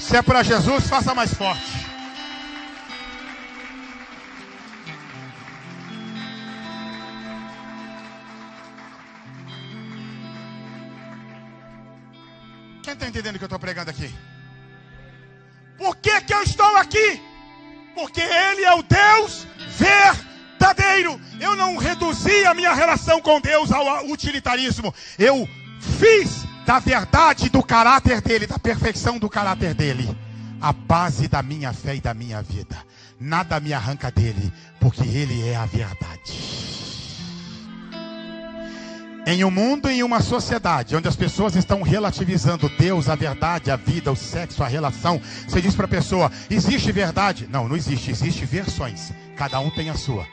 Se é para Jesus, faça mais forte. Quem está entendendo o que eu estou pregando aqui? Por que que eu estou aqui? Porque Ele é o Deus verdadeiro. Eu não reduzi a minha relação com Deus ao utilitarismo. Eu fiz da verdade do caráter dEle, da perfeição do caráter dEle, a base da minha fé e da minha vida. Nada me arranca dEle, porque Ele é a verdade. Em um mundo e em uma sociedade onde as pessoas estão relativizando Deus, a verdade, a vida, o sexo, a relação, você diz para a pessoa, existe verdade? Não, não existe, existe versões, cada um tem a sua.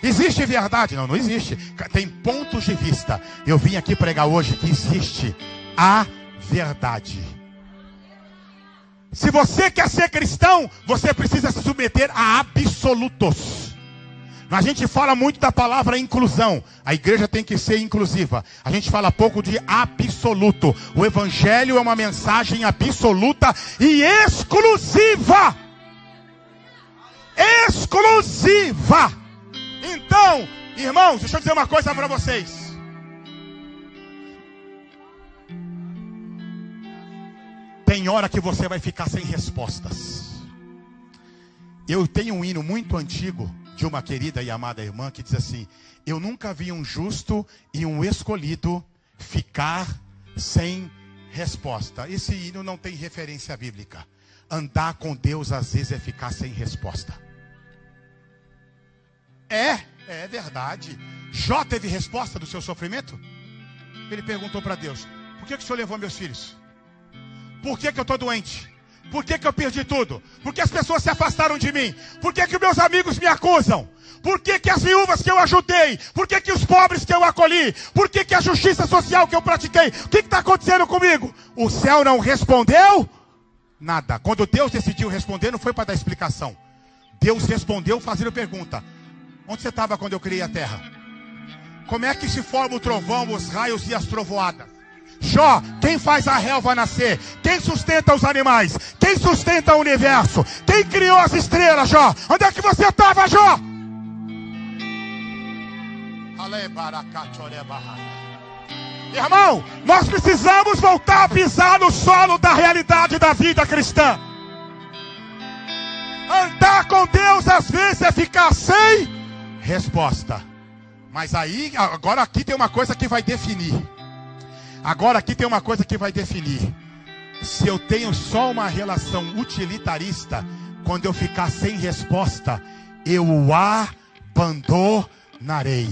Existe verdade? Não, não existe, tem pontos de vista. Eu vim aqui pregar hoje que existe a verdade. Se você quer ser cristão, você precisa se submeter a absolutos. A gente fala muito da palavra inclusão. A igreja tem que ser inclusiva. A gente fala pouco de absoluto. O evangelho é uma mensagem absoluta e exclusiva. Exclusiva. Então, irmãos, deixa eu dizer uma coisa para vocês. Tem hora que você vai ficar sem respostas. Eu tenho um hino muito antigo de uma querida e amada irmã que diz assim: eu nunca vi um justo e um escolhido ficar sem resposta. Esse hino não tem referência bíblica. Andar com Deus às vezes é ficar sem resposta. É verdade. Jó teve resposta do seu sofrimento? Ele perguntou para Deus: por que o Senhor levou meus filhos? Por que eu estou doente? Por que eu perdi tudo? Por que as pessoas se afastaram de mim? Por que meus amigos me acusam? Por que as viúvas que eu ajudei? Por que os pobres que eu acolhi? Por que a justiça social que eu pratiquei? O que está acontecendo comigo? O céu não respondeu nada. Quando Deus decidiu responder, não foi para dar explicação. Deus respondeu fazendo pergunta: onde você estava quando eu criei a terra? Como é que se forma o trovão, os raios e as trovoadas? Jó, quem faz a relva nascer? Quem sustenta os animais? Quem sustenta o universo? Quem criou as estrelas, Jó? Onde é que você estava, Jó? Irmão, nós precisamos voltar a pisar no solo da realidade da vida cristã. Andar com Deus às vezes é ficar sem resposta. Mas aí, agora aqui tem uma coisa que vai definir. Agora aqui tem uma coisa que vai definir. Se eu tenho só uma relação utilitarista, quando eu ficar sem resposta, eu o abandonarei.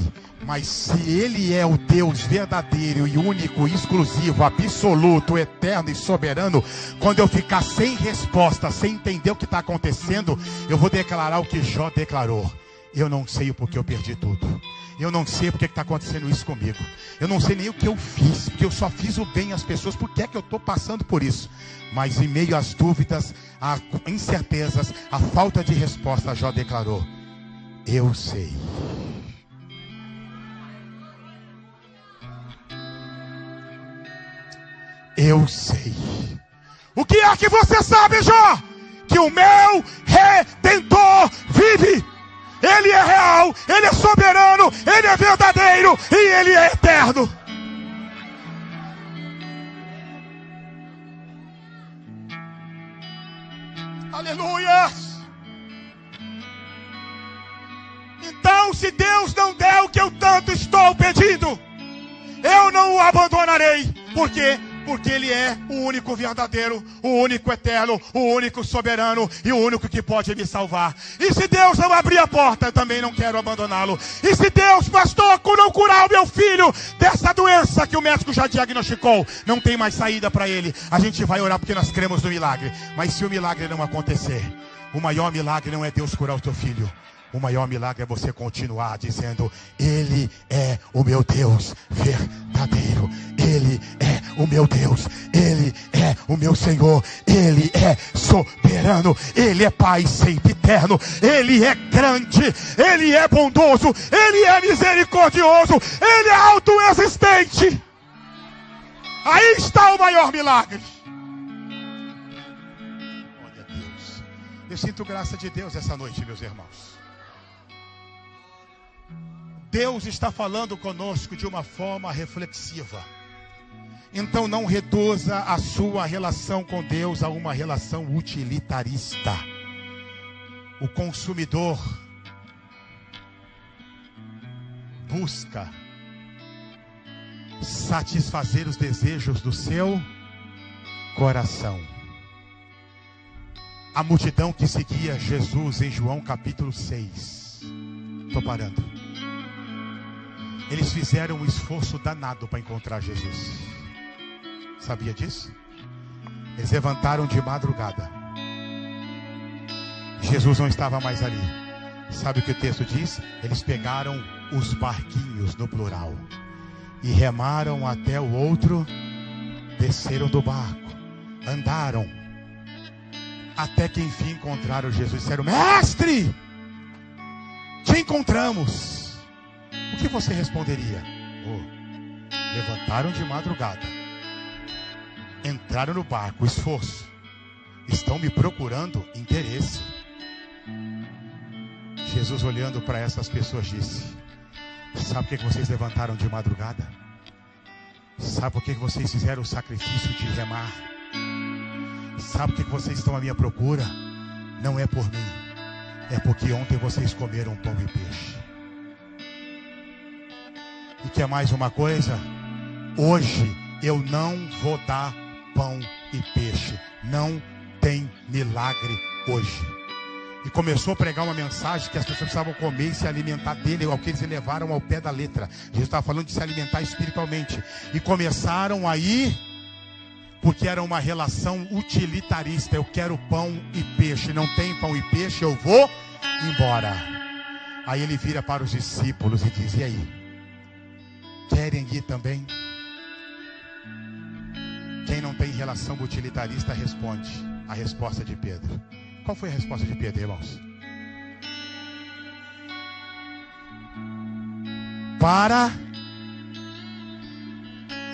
Mas se Ele é o Deus verdadeiro e único, exclusivo, absoluto, eterno e soberano, quando eu ficar sem resposta, sem entender o que está acontecendo, eu vou declarar o que Jó declarou: eu não sei o porquê eu perdi tudo. Eu não sei porque está acontecendo isso comigo. Eu não sei nem o que eu fiz, porque eu só fiz o bem às pessoas. Por que é que eu estou passando por isso? Mas em meio às dúvidas, às incertezas, à falta de resposta, Jó declarou: eu sei. eu sei. O que é que você sabe, Jó? Que o meu Redentor vive. Ele é real, Ele é soberano, Ele é verdadeiro e Ele é eterno. Aleluia! Então, se Deus não der o que eu tanto estou pedindo, eu não o abandonarei. Por quê? Porque Ele é o único verdadeiro, o único eterno, o único soberano e o único que pode me salvar. E se Deus não abrir a porta, eu também não quero abandoná-lo. E se Deus, pastor, não curar o meu filho dessa doença que o médico já diagnosticou, não tem mais saída para ele, a gente vai orar porque nós cremos no milagre. Mas se o milagre não acontecer, o maior milagre não é Deus curar o teu filho. O maior milagre é você continuar dizendo: Ele é o meu Deus verdadeiro. Ele é o meu Deus. Ele é o meu Senhor. Ele é soberano. Ele é Pai sempre eterno. Ele é grande. Ele é bondoso. Ele é misericordioso. Ele é autoexistente. Aí está o maior milagre. Olha, Deus. Eu sinto graça de Deus essa noite, meus irmãos. Deus está falando conosco de uma forma reflexiva. Então não reduza a sua relação com Deus a uma relação utilitarista. O consumidor busca satisfazer os desejos do seu coração. A multidão que seguia Jesus em João capítulo 6. Estou parando. Eles fizeram um esforço danado para encontrar Jesus. Sabia disso? Eles levantaram de madrugada. Jesus não estava mais ali. Sabe o que o texto diz? Eles pegaram os barquinhos, no plural, e remaram até o outro. Desceram do barco, andaram, até que enfim encontraram Jesus. Disseram: Mestre, te encontramos. O que você responderia? Levantaram de madrugada, entraram no barco, esforço, estão me procurando, interesse. Jesus, olhando para essas pessoas, disse: sabe por que vocês levantaram de madrugada? Sabe por que vocês fizeram o sacrifício de remar? Sabe por que vocês estão à minha procura? Não é por mim, é porque ontem vocês comeram pão e peixe. E quer mais uma coisa? Hoje eu não vou dar pão e peixe. Não tem milagre hoje. E começou a pregar uma mensagem que as pessoas precisavam comer e se alimentar dele, ao que eles levaram ao pé da letra. Jesus estava falando de se alimentar espiritualmente. E começaram a ir, porque era uma relação utilitarista. Eu quero pão e peixe. Não tem pão e peixe, eu vou embora. Aí ele vira para os discípulos e diz: e aí? Querem ir também? Quem não tem relação utilitarista responde a resposta de Pedro. Qual foi a resposta de Pedro, irmãos?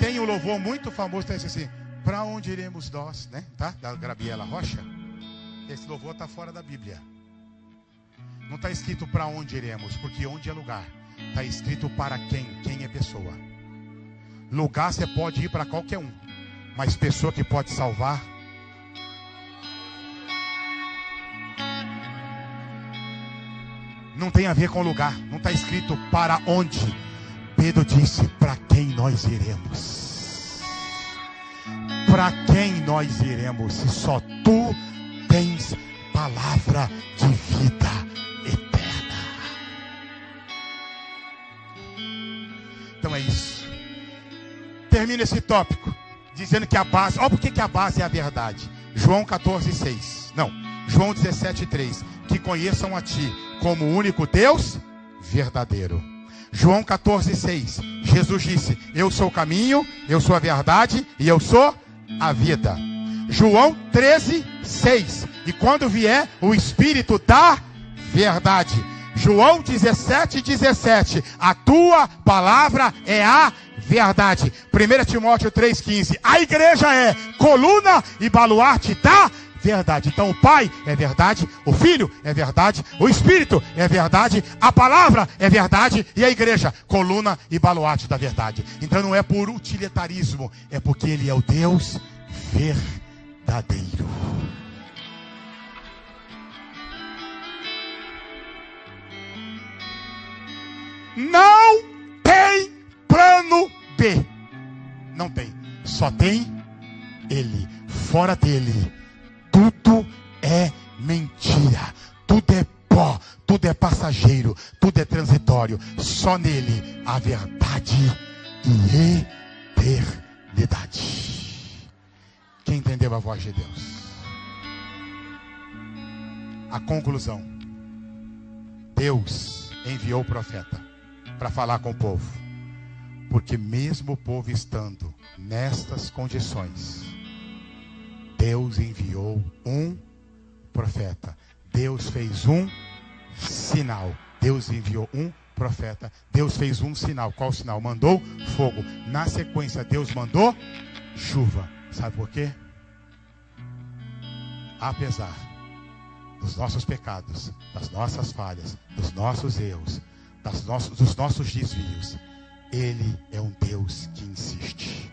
Tem um louvor muito famoso, tá assim: para onde iremos nós, né? Tá? Da Gabriela Rocha. Esse louvor está fora da Bíblia. Não está escrito para onde iremos, porque onde é lugar. Está escrito para quem? Quem é pessoa. Lugar você pode ir para qualquer um, mas pessoa que pode salvar. Não tem a ver com lugar. Não está escrito para onde. Pedro disse: para quem nós iremos? Para quem nós iremos? Se só tu tens palavra de vida eterna. Então é isso. Termina esse tópico dizendo que a base, olha por que a base é a verdade. João 14:6. Não, João 17:3. Que conheçam a ti como o único Deus verdadeiro. João 14:6. Jesus disse: eu sou o caminho, eu sou a verdade e eu sou a vida. João 13:6. E quando vier o Espírito da verdade. João 17:17. A tua palavra é a verdade. 1 Timóteo 3,15. A igreja é coluna e baluarte da verdade. Então o Pai é verdade, o Filho é verdade, o Espírito é verdade, a palavra é verdade e a igreja, coluna e baluarte da verdade. Então não é por utilitarismo, é porque Ele é o Deus verdadeiro. Não tem plano B. Não tem. Só tem Ele. Fora dele, tudo é mentira. Tudo é pó. Tudo é passageiro. Tudo é transitório. Só nele a verdade e eternidade. Quem entendeu a voz de Deus? A conclusão. Deus enviou o profeta para falar com o povo, porque mesmo o povo estando nestas condições, Deus enviou um profeta. Deus fez um sinal. Deus enviou um profeta. Deus fez um sinal. Qual sinal? Mandou fogo. Na sequência, Deus mandou chuva. Sabe por quê? Apesar dos nossos pecados, das nossas falhas, dos nossos erros, dos nossos desvios, Ele é um Deus que insiste.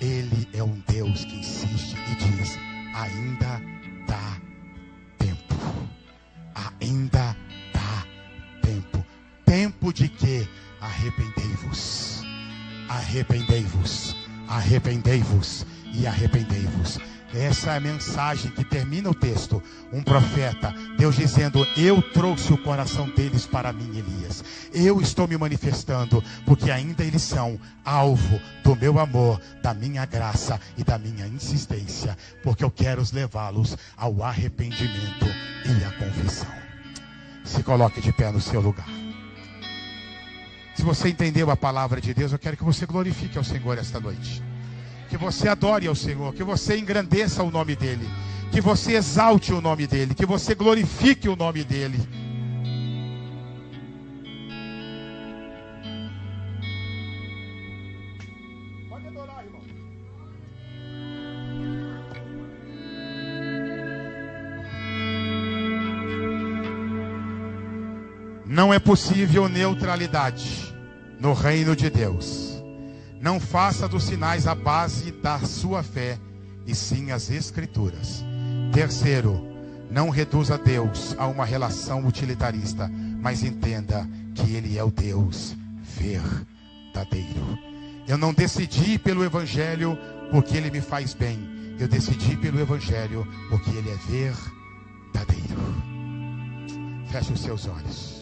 Ele é um Deus que insiste e diz: ainda dá tempo. Ainda dá tempo. Tempo de quê? Arrependei-vos. Arrependei-vos. Arrependei-vos e arrependei-vos. Essa é a mensagem que termina o texto. Um profeta, Deus dizendo: eu trouxe o coração deles para mim, Elias. Eu estou me manifestando, porque ainda eles são alvo do meu amor, da minha graça e da minha insistência, porque eu quero levá-los ao arrependimento e à confissão. Se coloque de pé no seu lugar. Se você entendeu a palavra de Deus, eu quero que você glorifique ao Senhor esta noite. Que você adore ao Senhor, que você engrandeça o nome dEle, que você exalte o nome dEle, que você glorifique o nome dEle. Pode adorar, irmão. Não é possível neutralidade no reino de Deus. Não faça dos sinais a base da sua fé, e sim as Escrituras. Terceiro, não reduza Deus a uma relação utilitarista, mas entenda que Ele é o Deus verdadeiro. Eu não decidi pelo Evangelho porque Ele me faz bem. Eu decidi pelo Evangelho porque Ele é verdadeiro. Feche os seus olhos.